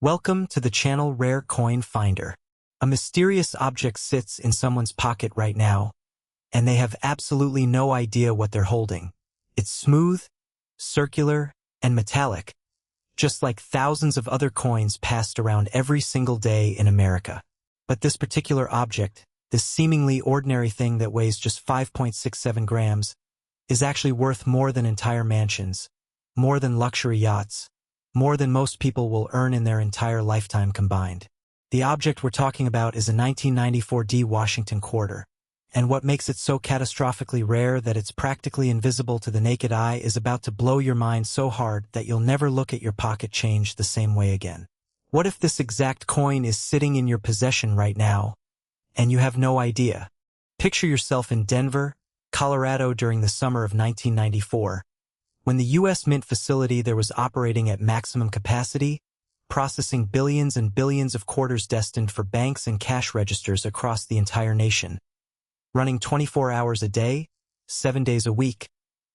Welcome to the channel Rare Coin Finder. A mysterious object sits in someone's pocket right now, and they have absolutely no idea what they're holding. It's smooth, circular, and metallic, just like thousands of other coins passed around every single day in America. But this particular object, this seemingly ordinary thing that weighs just 5.67 grams, is actually worth more than entire mansions, more than luxury yachts, more than most people will earn in their entire lifetime combined. The object we're talking about is a 1994 D Washington quarter, and what makes it so catastrophically rare that it's practically invisible to the naked eye is about to blow your mind so hard that you'll never look at your pocket change the same way again. What if this exact coin is sitting in your possession right now, and you have no idea? Picture yourself in Denver, Colorado during the summer of 1994, when the U.S. Mint facility there was operating at maximum capacity, processing billions and billions of quarters destined for banks and cash registers across the entire nation. Running 24 hours a day, 7 days a week,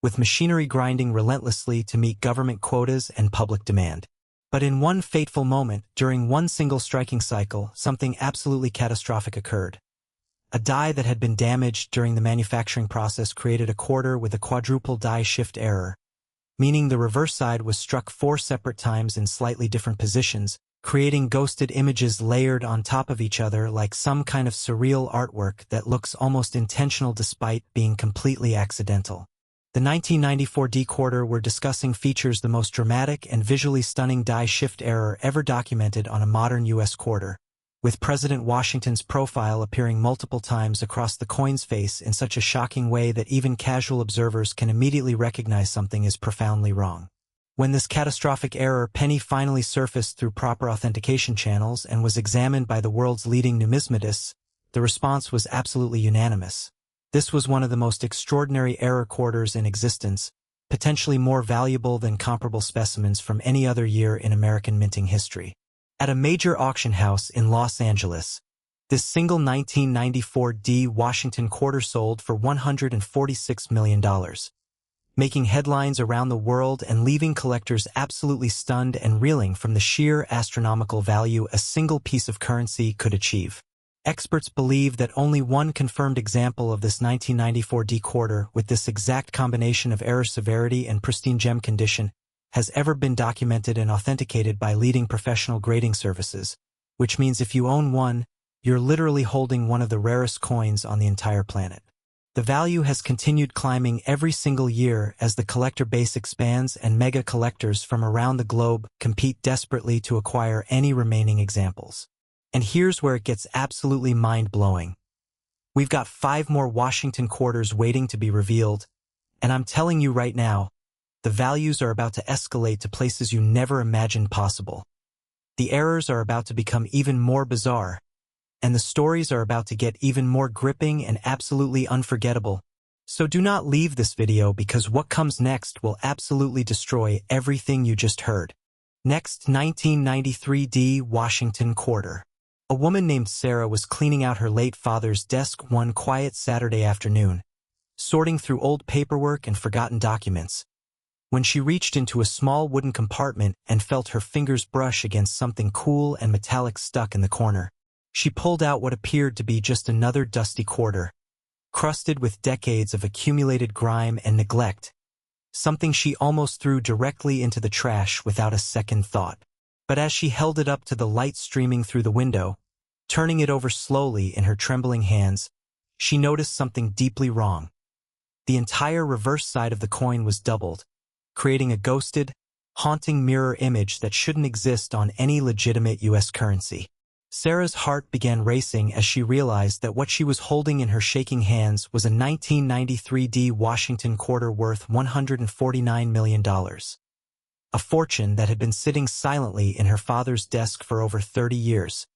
with machinery grinding relentlessly to meet government quotas and public demand. But in one fateful moment, during one single striking cycle, something absolutely catastrophic occurred. A die that had been damaged during the manufacturing process created a quarter with a quadruple die shift error, meaning the reverse side was struck 4 separate times in slightly different positions, creating ghosted images layered on top of each other like some kind of surreal artwork that looks almost intentional despite being completely accidental. The 1994 D quarter we're discussing features the most dramatic and visually stunning die shift error ever documented on a modern U.S. quarter, with President Washington's profile appearing multiple times across the coin's face in such a shocking way that even casual observers can immediately recognize something is profoundly wrong. When this catastrophic error penny finally surfaced through proper authentication channels and was examined by the world's leading numismatists, the response was absolutely unanimous. This was one of the most extraordinary error quarters in existence, potentially more valuable than comparable specimens from any other year in American minting history. At a major auction house in Los Angeles, this single 1994 D Washington quarter sold for $146 million, making headlines around the world and leaving collectors absolutely stunned and reeling from the sheer astronomical value a single piece of currency could achieve. Experts believe that only one confirmed example of this 1994 D quarter with this exact combination of error severity and pristine gem condition has ever been documented and authenticated by leading professional grading services, which means if you own one, you're literally holding one of the rarest coins on the entire planet. The value has continued climbing every single year as the collector base expands and mega collectors from around the globe compete desperately to acquire any remaining examples. And here's where it gets absolutely mind-blowing. We've got 5 more Washington quarters waiting to be revealed, and I'm telling you right now, the values are about to escalate to places you never imagined possible. The errors are about to become even more bizarre, and the stories are about to get even more gripping and absolutely unforgettable. So do not leave this video because what comes next will absolutely destroy everything you just heard. Next, 1993 D Washington quarter. A woman named Sarah was cleaning out her late father's desk one quiet Saturday afternoon, sorting through old paperwork and forgotten documents, when she reached into a small wooden compartment and felt her fingers brush against something cool and metallic stuck in the corner. She pulled out what appeared to be just another dusty quarter, crusted with decades of accumulated grime and neglect, something she almost threw directly into the trash without a second thought. But as she held it up to the light streaming through the window, turning it over slowly in her trembling hands, she noticed something deeply wrong. The entire reverse side of the coin was doubled, creating a ghosted, haunting mirror image that shouldn't exist on any legitimate U.S. currency. Sarah's heart began racing as she realized that what she was holding in her shaking hands was a 1993 D Washington quarter worth $149 million. A fortune that had been sitting silently in her father's desk for over 30 years,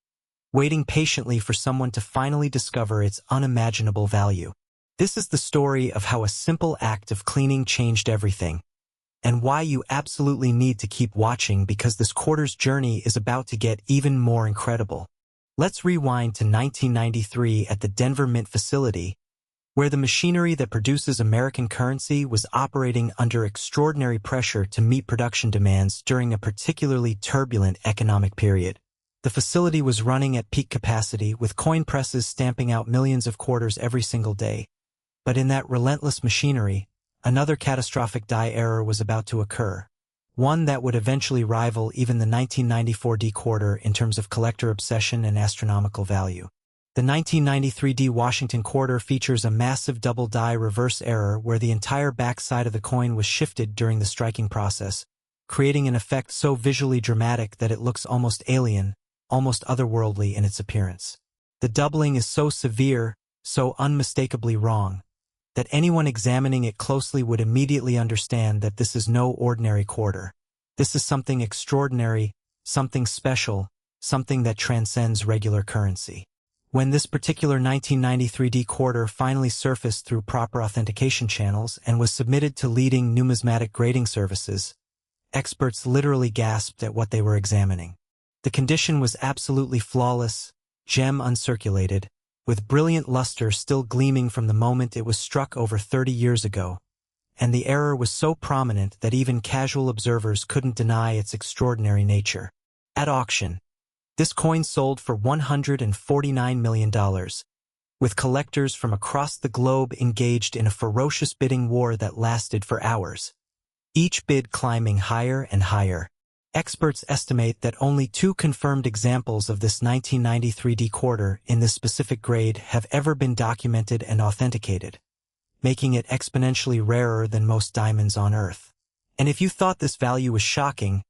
waiting patiently for someone to finally discover its unimaginable value. This is the story of how a simple act of cleaning changed everything, and why you absolutely need to keep watching because this quarter's journey is about to get even more incredible. Let's rewind to 1993 at the Denver Mint facility, where the machinery that produces American currency was operating under extraordinary pressure to meet production demands during a particularly turbulent economic period. The facility was running at peak capacity, with coin presses stamping out millions of quarters every single day. But in that relentless machinery, another catastrophic die error was about to occur, one that would eventually rival even the 1994 D quarter in terms of collector obsession and astronomical value. The 1993 D Washington quarter features a massive double die reverse error where the entire backside of the coin was shifted during the striking process, creating an effect so visually dramatic that it looks almost alien, almost otherworldly in its appearance. The doubling is so severe, so unmistakably wrong, that anyone examining it closely would immediately understand that this is no ordinary quarter. This is something extraordinary, something special, something that transcends regular currency. When this particular 1993 D quarter finally surfaced through proper authentication channels and was submitted to leading numismatic grading services, experts literally gasped at what they were examining. The condition was absolutely flawless, gem uncirculated, with brilliant luster still gleaming from the moment it was struck over 30 years ago, and the error was so prominent that even casual observers couldn't deny its extraordinary nature. At auction, this coin sold for $149 million, with collectors from across the globe engaged in a ferocious bidding war that lasted for hours, each bid climbing higher and higher. Experts estimate that only 2 confirmed examples of this 1993 D quarter in this specific grade have ever been documented and authenticated, making it exponentially rarer than most diamonds on Earth. And if you thought this value was shocking,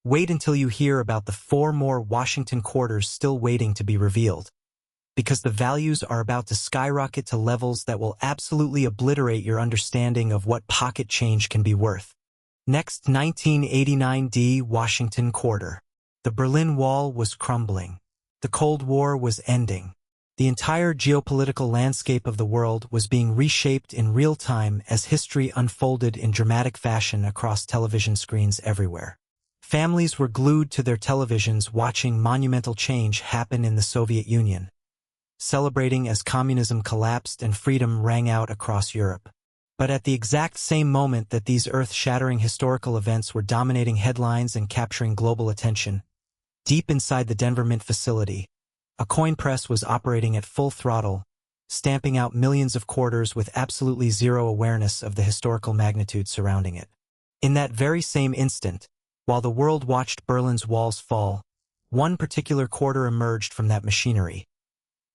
wait until you hear about the 4 more Washington quarters still waiting to be revealed, because the values are about to skyrocket to levels that will absolutely obliterate your understanding of what pocket change can be worth. Next, 1989 D Washington quarter. The Berlin Wall was crumbling. The Cold War was ending. The entire geopolitical landscape of the world was being reshaped in real time as history unfolded in dramatic fashion across television screens everywhere. Families were glued to their televisions watching monumental change happen in the Soviet Union, celebrating as communism collapsed and freedom rang out across Europe. But at the exact same moment that these earth-shattering historical events were dominating headlines and capturing global attention, deep inside the Denver Mint facility, a coin press was operating at full throttle, stamping out millions of quarters with absolutely zero awareness of the historical magnitude surrounding it. In that very same instant, while the world watched Berlin's walls fall, one particular quarter emerged from that machinery.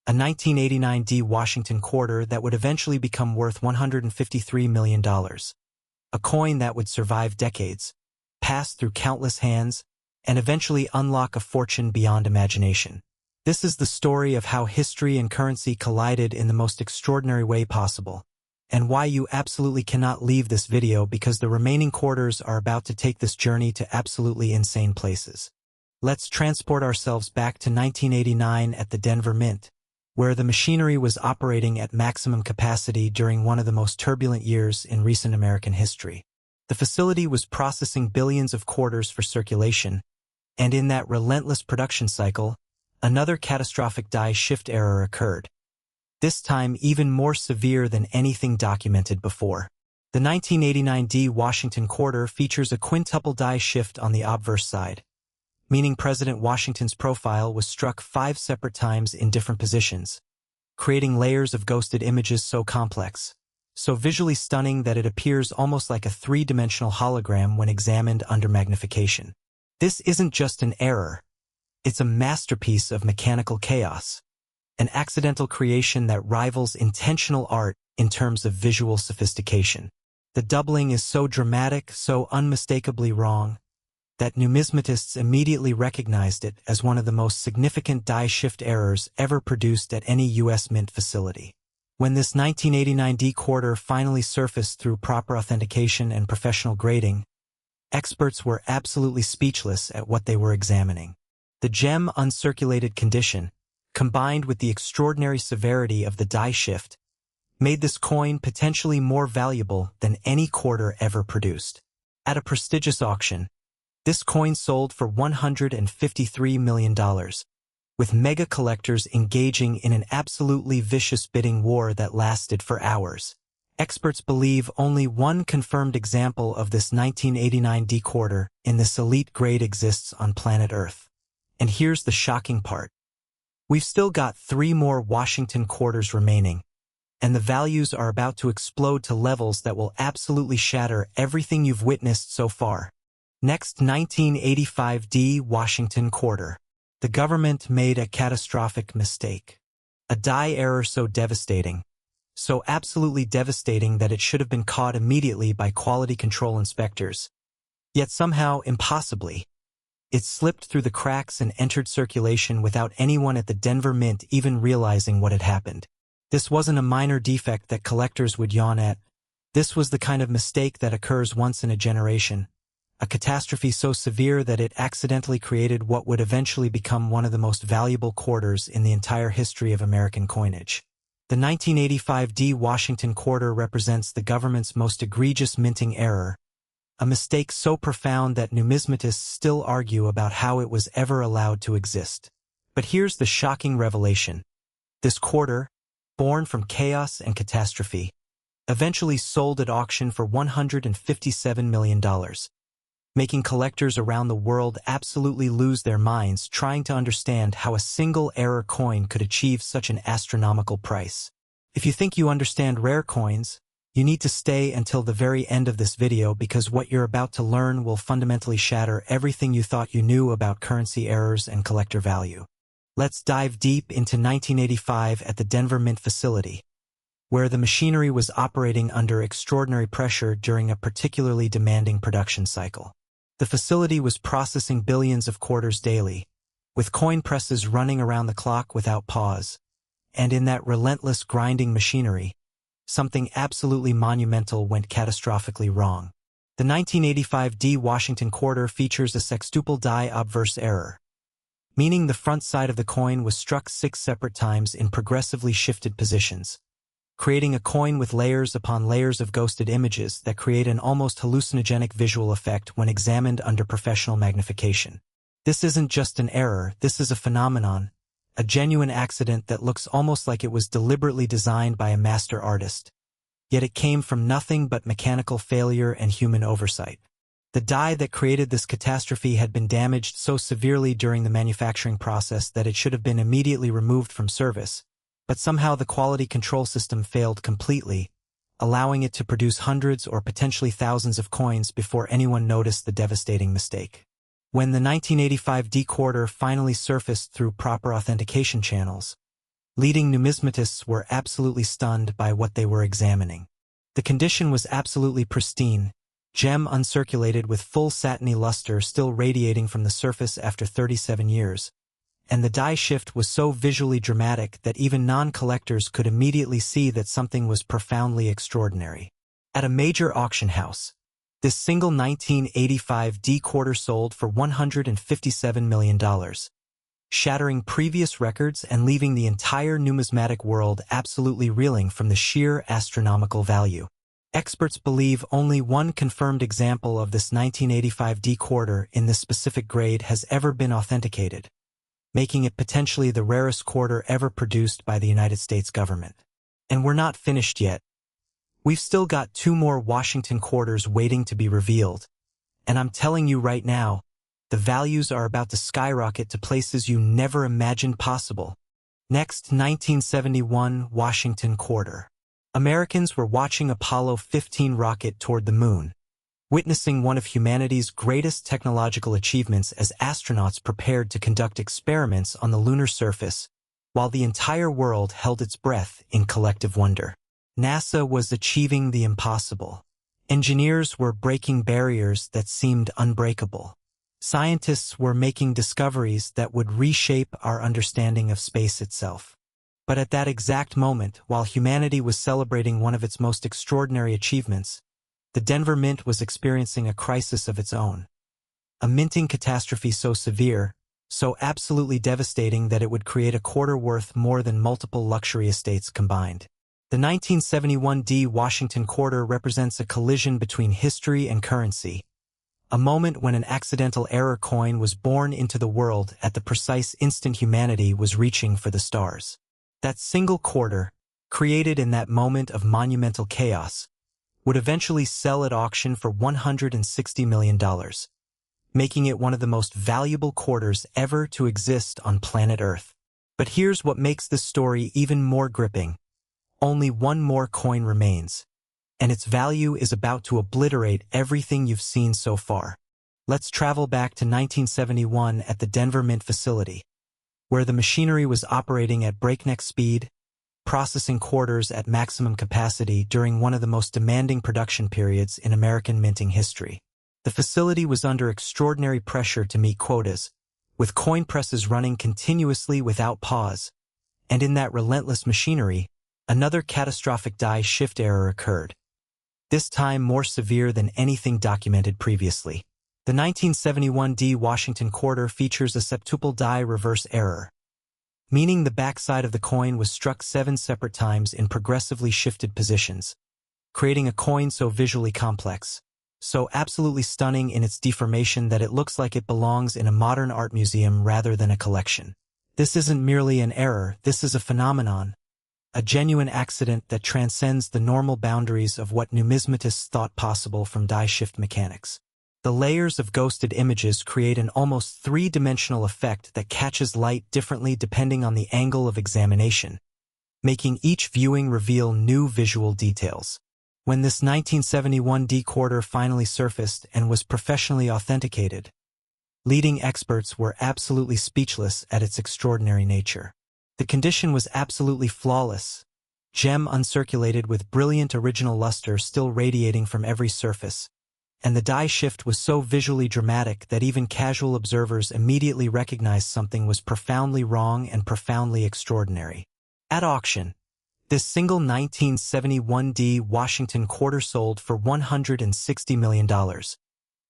A 1989 D Washington quarter that would eventually become worth $153 million. A coin that would survive decades, pass through countless hands, and eventually unlock a fortune beyond imagination. This is the story of how history and currency collided in the most extraordinary way possible, and why you absolutely cannot leave this video because the remaining quarters are about to take this journey to absolutely insane places. Let's transport ourselves back to 1989 at the Denver Mint, where the machinery was operating at maximum capacity during one of the most turbulent years in recent American history. The facility was processing billions of quarters for circulation, and in that relentless production cycle, another catastrophic die shift error occurred, this time even more severe than anything documented before. The 1989 D Washington quarter features a quintuple die shift on the obverse side, meaning President Washington's profile was struck 5 separate times in different positions, creating layers of ghosted images so complex, so visually stunning that it appears almost like a 3-dimensional hologram when examined under magnification. This isn't just an error, it's a masterpiece of mechanical chaos, an accidental creation that rivals intentional art in terms of visual sophistication. The doubling is so dramatic, so unmistakably wrong, that numismatists immediately recognized it as one of the most significant die shift errors ever produced at any U.S. Mint facility. When this 1989 D quarter finally surfaced through proper authentication and professional grading, experts were absolutely speechless at what they were examining. The gem uncirculated condition, combined with the extraordinary severity of the die shift, made this coin potentially more valuable than any quarter ever produced. At a prestigious auction, this coin sold for $153 million, with mega collectors engaging in an absolutely vicious bidding war that lasted for hours. Experts believe only one confirmed example of this 1989 D quarter in this elite grade exists on planet Earth. And here's the shocking part. We've still got 3 more Washington quarters remaining, and the values are about to explode to levels that will absolutely shatter everything you've witnessed so far. Next, 1985 D Washington quarter. The government made a catastrophic mistake. A die error so devastating, so absolutely devastating that it should have been caught immediately by quality control inspectors. Yet somehow, impossibly, it slipped through the cracks and entered circulation without anyone at the Denver Mint even realizing what had happened. This wasn't a minor defect that collectors would yawn at. This was the kind of mistake that occurs once in a generation. A catastrophe so severe that it accidentally created what would eventually become one of the most valuable quarters in the entire history of American coinage. The 1985 D Washington quarter represents the government's most egregious minting error, a mistake so profound that numismatists still argue about how it was ever allowed to exist. But here's the shocking revelation. This quarter, born from chaos and catastrophe, eventually sold at auction for $157 million, making collectors around the world absolutely lose their minds trying to understand how a single error coin could achieve such an astronomical price. If you think you understand rare coins, you need to stay until the very end of this video because what you're about to learn will fundamentally shatter everything you thought you knew about currency errors and collector value. Let's dive deep into 1985 at the Denver Mint facility, where the machinery was operating under extraordinary pressure during a particularly demanding production cycle. The facility was processing billions of quarters daily, with coin presses running around the clock without pause. And in that relentless grinding machinery, something absolutely monumental went catastrophically wrong. The 1985 D Washington quarter features a sextuple die obverse error, meaning the front side of the coin was struck 6 separate times in progressively shifted positions, creating a coin with layers upon layers of ghosted images that create an almost hallucinogenic visual effect when examined under professional magnification. This isn't just an error, this is a phenomenon, a genuine accident that looks almost like it was deliberately designed by a master artist. Yet it came from nothing but mechanical failure and human oversight. The die that created this catastrophe had been damaged so severely during the manufacturing process that it should have been immediately removed from service, but somehow the quality control system failed completely, allowing it to produce hundreds or potentially thousands of coins before anyone noticed the devastating mistake. When the 1985 D quarter finally surfaced through proper authentication channels, leading numismatists were absolutely stunned by what they were examining. The condition was absolutely pristine, gem uncirculated with full satiny luster still radiating from the surface after 37 years. And the die shift was so visually dramatic that even non-collectors could immediately see that something was profoundly extraordinary. At a major auction house, this single 1985 D quarter sold for $157 million, shattering previous records and leaving the entire numismatic world absolutely reeling from the sheer astronomical value. Experts believe only one confirmed example of this 1985 D quarter in this specific grade has ever been authenticated, making it potentially the rarest quarter ever produced by the United States government. And we're not finished yet. We've still got 2 more Washington quarters waiting to be revealed. And I'm telling you right now, the values are about to skyrocket to places you never imagined possible. Next, 1971 Washington quarter. Americans were watching Apollo 15 rocket toward the moon, witnessing one of humanity's greatest technological achievements as astronauts prepared to conduct experiments on the lunar surface, while the entire world held its breath in collective wonder. NASA was achieving the impossible. Engineers were breaking barriers that seemed unbreakable. Scientists were making discoveries that would reshape our understanding of space itself. But at that exact moment, while humanity was celebrating one of its most extraordinary achievements, the Denver Mint was experiencing a crisis of its own. A minting catastrophe so severe, so absolutely devastating that it would create a quarter worth more than multiple luxury estates combined. The 1971 D Washington quarter represents a collision between history and currency, A moment when an accidental error coin was born into the world at the precise instant humanity was reaching for the stars. That single quarter, created in that moment of monumental chaos, would eventually sell at auction for $160 million, making it one of the most valuable quarters ever to exist on planet Earth. But here's what makes this story even more gripping. Only one more coin remains, and its value is about to obliterate everything you've seen so far. Let's travel back to 1971 at the Denver Mint facility, where the machinery was operating at breakneck speed, processing quarters at maximum capacity during one of the most demanding production periods in American minting history. The facility was under extraordinary pressure to meet quotas, with coin presses running continuously without pause, and in that relentless machinery, another catastrophic die shift error occurred, this time more severe than anything documented previously. The 1971 D Washington quarter features a septuple die reverse error, meaning the backside of the coin was struck 7 separate times in progressively shifted positions, creating a coin so visually complex, so absolutely stunning in its deformation that it looks like it belongs in a modern art museum rather than a collection. This isn't merely an error, this is a phenomenon, a genuine accident that transcends the normal boundaries of what numismatists thought possible from die shift mechanics. The layers of ghosted images create an almost three-dimensional effect that catches light differently depending on the angle of examination, making each viewing reveal new visual details. When this 1971 D quarter finally surfaced and was professionally authenticated, leading experts were absolutely speechless at its extraordinary nature. The condition was absolutely flawless, gem uncirculated with brilliant original luster still radiating from every surface, and the die shift was so visually dramatic that even casual observers immediately recognized something was profoundly wrong and profoundly extraordinary. At auction, this single 1971 D Washington quarter sold for $160 million,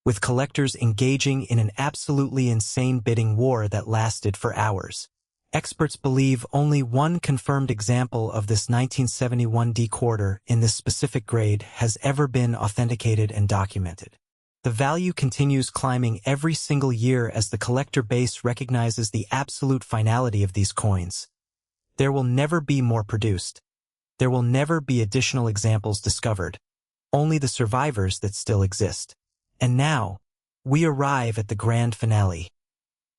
with collectors engaging in an absolutely insane bidding war that lasted for hours. Experts believe only one confirmed example of this 1971 D quarter in this specific grade has ever been authenticated and documented. The value continues climbing every single year as the collector base recognizes the absolute finality of these coins. There will never be more produced. There will never be additional examples discovered, only the survivors that still exist. And now, we arrive at the grand finale.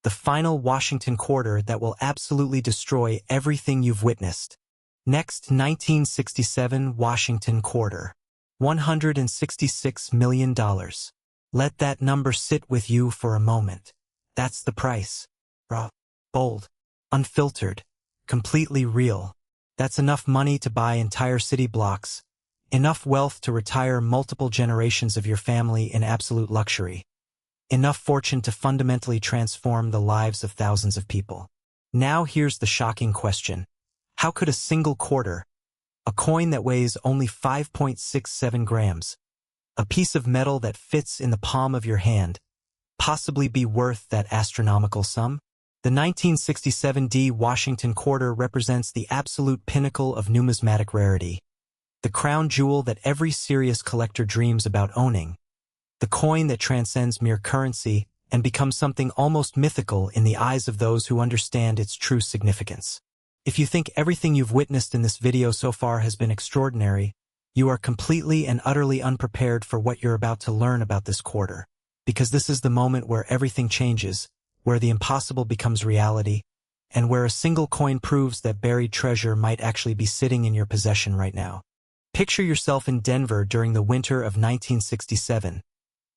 The final Washington quarter that will absolutely destroy everything you've witnessed. Next, 1967 Washington quarter. $166 million. Let that number sit with you for a moment. That's the price. Raw, bold, unfiltered, completely real. That's enough money to buy entire city blocks, enough wealth to retire multiple generations of your family in absolute luxury, enough fortune to fundamentally transform the lives of thousands of people. Now here's the shocking question. How could a single quarter, a coin that weighs only 5.67 grams, a piece of metal that fits in the palm of your hand, possibly be worth that astronomical sum? The 1967 D Washington quarter represents the absolute pinnacle of numismatic rarity, the crown jewel that every serious collector dreams about owning, the coin that transcends mere currency and becomes something almost mythical in the eyes of those who understand its true significance. If you think everything you've witnessed in this video so far has been extraordinary, you are completely and utterly unprepared for what you're about to learn about this quarter, because this is the moment where everything changes, where the impossible becomes reality, and where a single coin proves that buried treasure might actually be sitting in your possession right now. Picture yourself in Denver during the winter of 1967,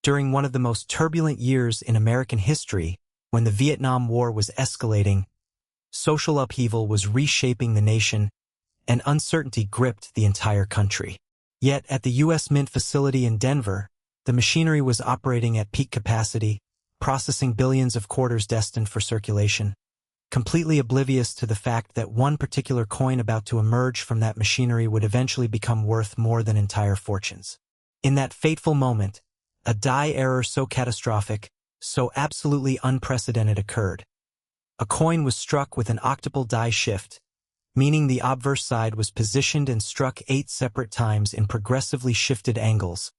during one of the most turbulent years in American history, when the Vietnam War was escalating, social upheaval was reshaping the nation, and uncertainty gripped the entire country. Yet at the U.S. Mint facility in Denver, the machinery was operating at peak capacity, processing billions of quarters destined for circulation, completely oblivious to the fact that one particular coin about to emerge from that machinery would eventually become worth more than entire fortunes. In that fateful moment, a die error so catastrophic, so absolutely unprecedented occurred. A coin was struck with an octuple die shift, meaning the obverse side was positioned and struck 8 separate times in progressively shifted angles,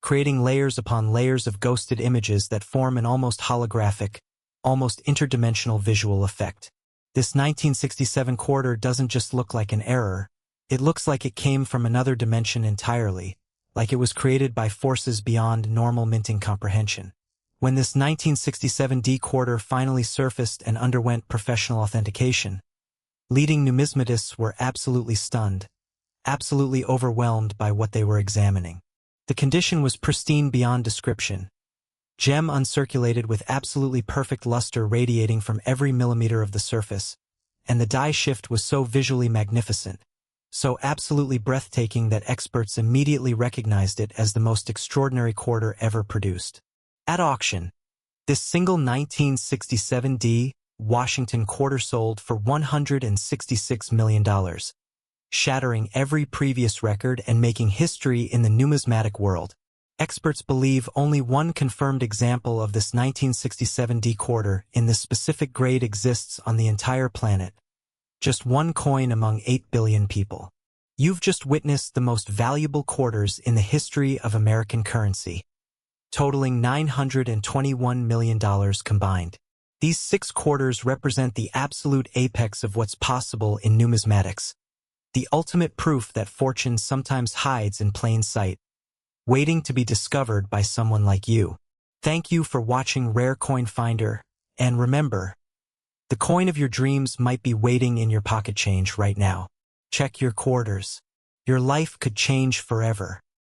creating layers upon layers of ghosted images that form an almost holographic, almost interdimensional visual effect. This 1967 quarter doesn't just look like an error, it looks like it came from another dimension entirely, like it was created by forces beyond normal minting comprehension. When this 1967 D quarter finally surfaced and underwent professional authentication, leading numismatists were absolutely stunned, absolutely overwhelmed by what they were examining. The condition was pristine beyond description. Gem uncirculated with absolutely perfect luster radiating from every millimeter of the surface, and the dye shift was so visually magnificent, so absolutely breathtaking that experts immediately recognized it as the most extraordinary quarter ever produced. At auction, this single 1967 D Washington quarter sold for $166 million, shattering every previous record and making history in the numismatic world. Experts believe only one confirmed example of this 1967 D quarter in this specific grade exists on the entire planet. Just one coin among 8 billion people. You've just witnessed the most valuable quarters in the history of American currency, totaling $921 million combined. These 6 quarters represent the absolute apex of what's possible in numismatics, the ultimate proof that fortune sometimes hides in plain sight, waiting to be discovered by someone like you. Thank you for watching Rare Coin Finder, and remember, the coin of your dreams might be waiting in your pocket change right now. Check your quarters. Your life could change forever.